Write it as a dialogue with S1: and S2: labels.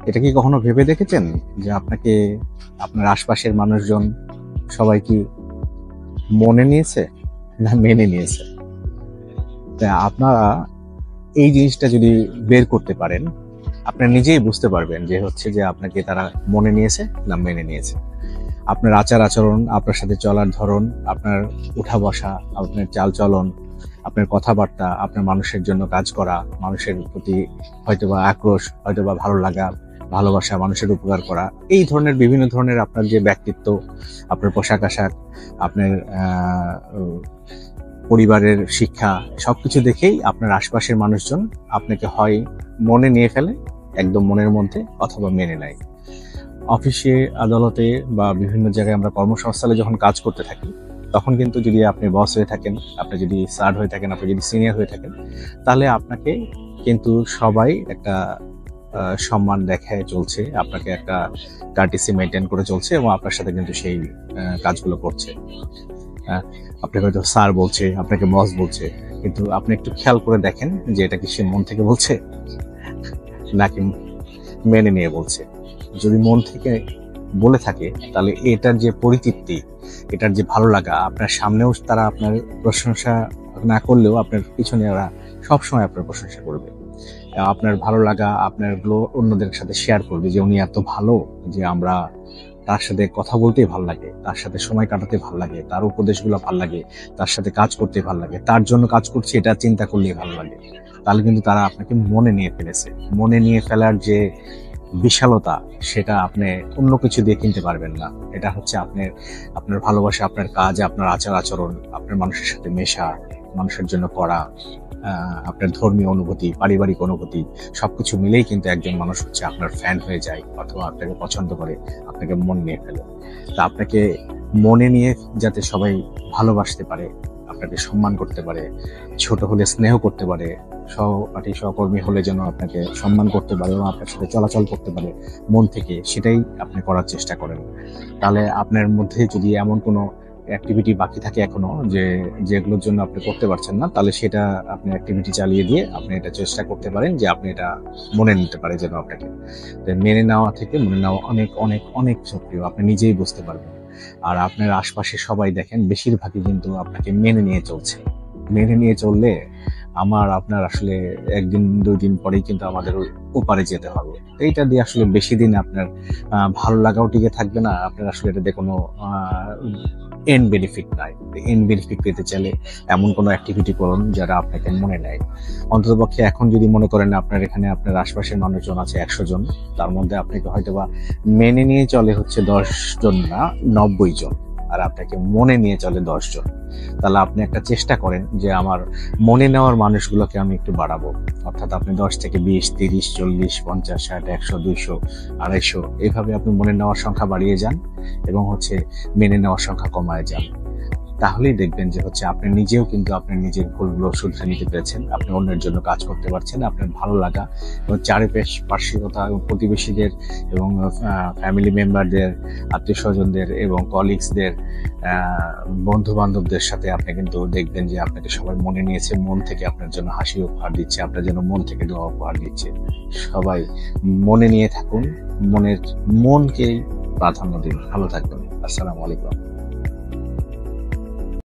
S1: এটা কি কখনো ভেবে দেখেছেন যে আপনাকে আপনার আশপাশের মানুষজন সবাই কি মনে নিয়েছে না মেনে নিয়েছে? তা আপনারা এই জিনিসটা যদি বের করতে পারেন, আপনারা নিজেই বুঝতে পারবেন যে হচ্ছে যে আপনাকে তারা মনে নিয়েছে না মেনে নিয়েছে। আপনার আচার আচরণ, আপনার সাথে চলার ধরন, আপনার উঠা বসা, আপনার চালচলন, আপনার কথাবার্তা, আপনার মানুষের জন্য কাজ করা, মানুষের প্রতি হয়তোবা আক্রোশ, হয়তোবা ভালো লাগা, ভালোবাসা, মানুষের উপকার করা, এই ধরনের বিভিন্ন ধরনের আপনার যে ব্যক্তিত্ব, আপনার পোশাক আশাক, আপনার পরিবারের শিক্ষা, সবকিছু দেখেই আপনার আশপাশের মানুষজন আপনাকে হয় মনে নিয়ে ফেলে একদম মনের মধ্যে, অথবা মেনে নেয়। অফিসে, আদালতে বা বিভিন্ন জায়গায় আমরা কর্মসংস্থানে যখন কাজ করতে থাকি, তখন কিন্তু যদি আপনি বস হয়ে থাকেন, আপনি যদি স্যার হয়ে থাকেন, আপনি যদি সিনিয়র হয়ে থাকেন, তাহলে আপনাকে কিন্তু সবাই একটা সম্মান দেখায় চলছে, আপনাকে একটা কার্টিসি মেনটেন করে চলছে এবং আপনার সাথে কিন্তু সেই কাজগুলো করছে। আপনাকে হয়তো স্যার বলছে, আপনাকে বস বলছে, কিন্তু আপনি একটু খেয়াল করে দেখেন যে এটা কি সে মন থেকে বলছে নাকি মেনে নিয়ে বলছে। যদি মন থেকে বলে থাকে তাহলে এটার যে পরিতৃপ্তি, এটার যে ভালো লাগা, আপনার সামনেও তারা আপনার প্রশংসা না করলেও আপনার পিছনে ওরা সবসময় আপনার প্রশংসা করবে। আপনার ভালো লাগা, আপনার অন্যদের সাথে শেয়ার করবে যে উনি এত ভালো যে আমরা তার সাথে কথা বলতেই ভালো লাগে, তার সাথে সময় কাটাতে ভালো লাগে, তার উপদেশগুলো ভালো লাগে, তার সাথে কাজ করতে ভালো লাগে, তার জন্য কাজ করছি এটা চিন্তা করলেই ভালো লাগে। তাহলে কিন্তু তারা আপনাকে মনে নিয়ে ফেলেছে। মনে নিয়ে ফেলার যে বিশালতা, সেটা আপনি অন্য কিছু দিয়ে কিনতে পারবেন না। এটা হচ্ছে আপনার ভালোবাসা, আপনার কাজ, আপনার আচার আচরণ, আপনার মানুষের সাথে মেশা, মানুষের জন্য করা, আপনার ধর্মীয় অনুভূতি, পারিবারিক অনুভূতি, সবকিছু মিলেই কিন্তু একজন মানুষ হচ্ছে আপনার ফ্যান হয়ে যায়, অথবা আপনাকে পছন্দ করে, আপনাকে মন নিয়ে ফেলে। তা আপনাকে মনে নিয়ে যাতে সবাই ভালোবাসতে পারে, আপনাকে সম্মান করতে পারে, ছোট হলে স্নেহ করতে পারে, সহপাঠী সহকর্মী হলে যেন আপনাকে সম্মান করতে পারে এবং আপনার সাথে চলাচল করতে পারে মন থেকে, সেটাই আপনি করার চেষ্টা করেন। তাহলে আপনার মধ্যে যদি এমন কোনো অ্যাক্টিভিটি বাকি থাকে এখনো যেগুলোর জন্য আপনি করতে পারছেন না, তাহলে সেটা আপনি অ্যাক্টিভিটি চালিয়ে দিয়ে আপনি এটা চেষ্টা করতে পারেন যে আপনি এটা মনে নিতে পারে যেন আপনাকে। মেনে নেওয়া থেকে মনে নেওয়া অনেক অনেক অনেক সক্রিয়, আপনি নিজেই বুঝতে পারবেন। আর আপনার আশপাশে সবাই দেখেন বেশিরভাগই কিন্তু আপনাকে মেনে নিয়ে চলছে। মেনে নিয়ে চললে আপনার আসলে একদিন দুই দিন পরেই কিন্তু আমাদের ওপারে যেতে হবে। এইটা দিয়ে আসলে বেশি দিন আপনার ভালো লাগাও টিকে থাকবে না। আপনার আসলে এটাতে কোনো এন্ড বেনিফিট নাই। এন্ড বেনিফিট পেতে চাইলে এমন কোনো অ্যাক্টিভিটি করুন যারা আপনাকে মনে নেয়। অন্ততপক্ষে এখন যদি মনে করেন আপনার এখানে আপনার আশপাশের মানুষজন আছে 100 জন, তার মধ্যে আপনাকে হয়তোবা মেনে নিয়ে চলে হচ্ছে 10 জন না 90 জন, আর আপনাকে মনে নিয়ে চলে 10 জন। তাহলে আপনি একটা চেষ্টা করেন যে আমার মনে নেওয়ার মানুষগুলোকে আমি একটু বাড়াবো। অর্থাৎ আপনি 10 থেকে 20, 30, 40, 50, 60, 100, 200, 250 এইভাবে আপনি মনে নেওয়ার সংখ্যা বাড়িয়ে যান এবং হচ্ছে মেনে নেওয়ার সংখ্যা কমায় যান। তাহলেই দেখবেন যে হচ্ছে আপনি নিজেও কিন্তু আপনার নিজের ভুলগুলো শুধরে নিতে পেরেছেন, আপনি অন্যের জন্য কাজ করতে পারছেন, আপনার ভালো লাগা এবং চারিপার্শ্বিকতা এবং প্রতিবেশীদের এবং ফ্যামিলি মেম্বারদের, আত্মীয় স্বজনদের এবং কলিগসদের, বন্ধু বান্ধবদের সাথে আপনি কিন্তু দেখবেন যে আপনাকে সবাই মনে নিয়েছে, মন থেকে আপনার জন্য হাসি উপহার দিচ্ছে, আপনার জন্য মন থেকে দোয়া উপহার দিচ্ছে। সবাই মনে নিয়ে থাকুন, মনকেই প্রাধান্য দিন। ভালো থাকবেন। আসসালামু আলাইকুম।